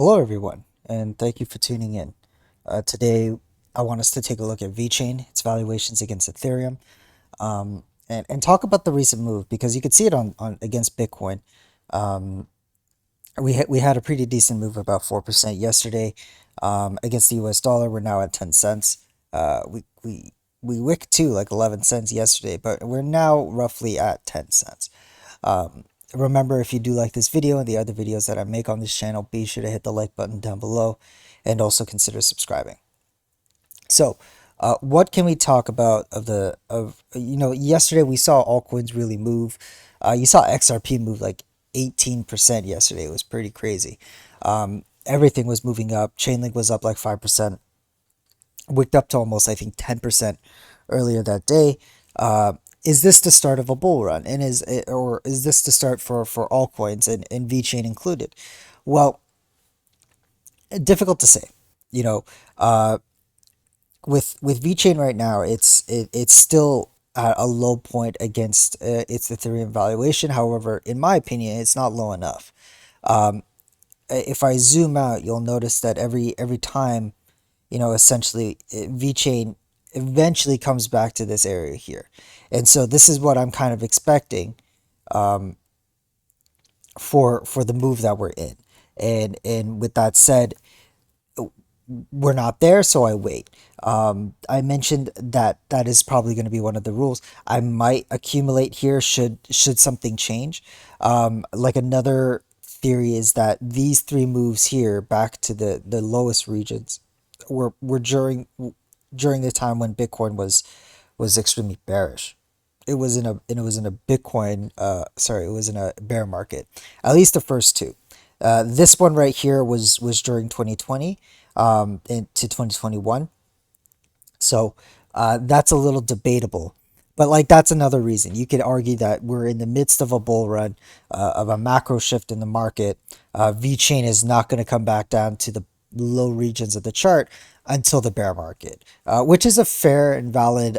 Hello, everyone, and thank you for tuning in. Today, I want us to take a look at VeChain, its valuations against Ethereum, and talk about the recent move because you could see it on against Bitcoin. Um, we had a pretty decent move, about 4% yesterday against the US dollar. We're now at 10 cents. We wicked to like 11 cents yesterday, but we're now roughly at 10 cents. Um, Remember, if you do like this video and the other videos that I make on this channel, be sure to hit the like button down below and also consider subscribing. So, what can we talk about yesterday we saw altcoins really move. You saw XRP move like 18% yesterday. It was pretty crazy. Everything was moving up. Chainlink was up like 5%, wicked up to almost, I think, 10% earlier that day. Is this the start of a bull run? And is this the start for altcoins and VeChain included? Well, difficult to say. You know, uh, with VeChain right now, it's still at a low point against its Ethereum valuation. However, in my opinion, it's not low enough. Um, if I zoom out, you'll notice that every time, essentially VeChain eventually comes back to this area here. And so this is what I'm kind of expecting um, for the move that we're in. And with that said, we're not there, so I wait. I mentioned that that is probably going to be one of the rules. I might accumulate here should something change. Like another theory is that these three moves here back to the lowest regions were during the time when Bitcoin was extremely bearish. It was in a Bitcoin sorry, it was in a bear market. At least the first two. This one right here was during 2020 into 2021. So that's a little debatable. But like that's another reason. You could argue that we're in the midst of a bull run, of a macro shift in the market. VeChain is not going to come back down to the low regions of the chart until the bear market, which is a fair and valid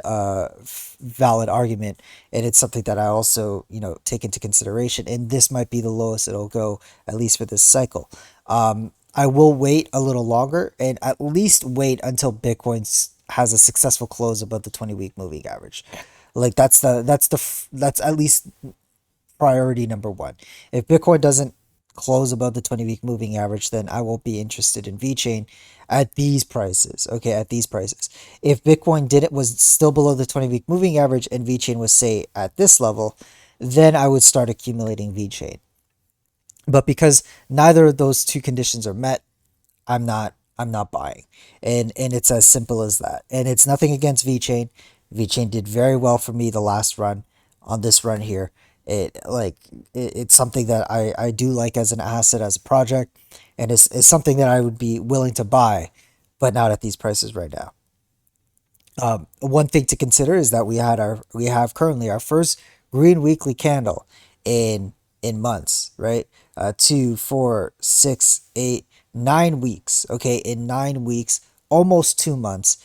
argument, and it's something that I also take into consideration. And this might be the lowest it'll go, at least for this cycle. I will wait a little longer and at least wait until Bitcoin has a successful close above the 20-week moving average. Like that's at least priority number one. If Bitcoin doesn't close above the 20-week moving average, then I won't be interested in VeChain at these prices. Okay, at these prices. If Bitcoin didn't was still below the 20-week moving average and VeChain was, say, at this level, then I would start accumulating VeChain. But because neither of those two conditions are met, I'm not buying. And it's as simple as that. And it's nothing against VeChain. VeChain did very well for me the last run. On this run here, it's something that I do like as an asset, as a project, and it's something that I would be willing to buy, but not at these prices right now. One thing to consider is that we have currently our first green weekly candle in months, right? 2, 4, 6, 8, 9 weeks. Okay, in 9 weeks, almost 2 months.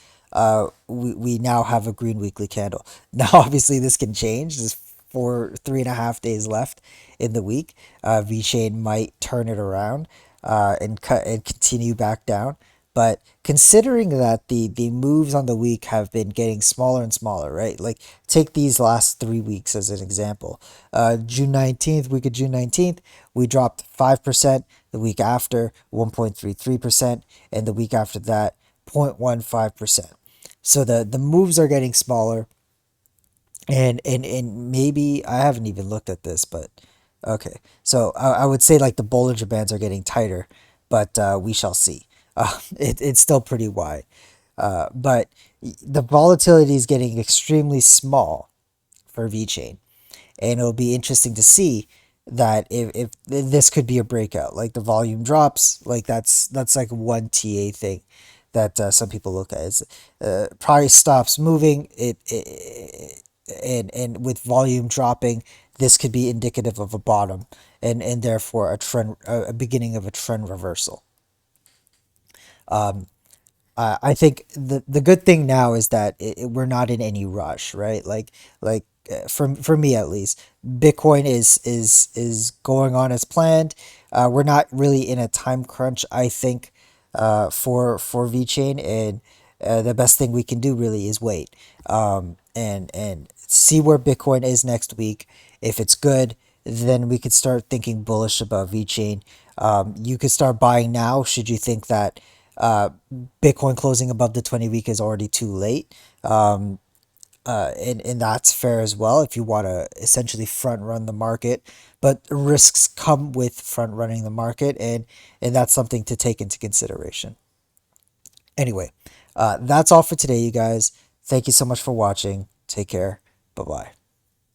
We now have a green weekly candle. Now, obviously, this can change. There's 3.5 days left in the week. VeChain might turn it around and cut and continue back down. But considering that the moves on the week have been getting smaller and smaller, right? Like take these last 3 weeks as an example. June 19th, week of June 19th, we dropped 5%. The week after, 1.33%, and the week after that, 0.15%. So the moves are getting smaller, and maybe I haven't even looked at this, but okay. So I would say like the Bollinger Bands are getting tighter, but we shall see. It's still pretty wide, but the volatility is getting extremely small for VeChain, and it'll be interesting to see that if this could be a breakout, like the volume drops, like that's like one TA thing that some people look at. Is price stops moving, and with volume dropping, this could be indicative of a bottom, and therefore a beginning of a trend reversal. I think the good thing now is that we're not in any rush, right? For me at least, Bitcoin is going on as planned. We're not really in a time crunch, I think, for VeChain, and the best thing we can do really is wait, and see where Bitcoin is next week. If it's good, then we could start thinking bullish about VeChain. You could start buying now should you think that uh, Bitcoin closing above the 20 week is already too late. And that's fair as well if you want to essentially front run the market. But risks come with front running the market, and that's something to take into consideration. Anyway, that's all for today, you guys. Thank you so much for watching. Take care. Bye bye.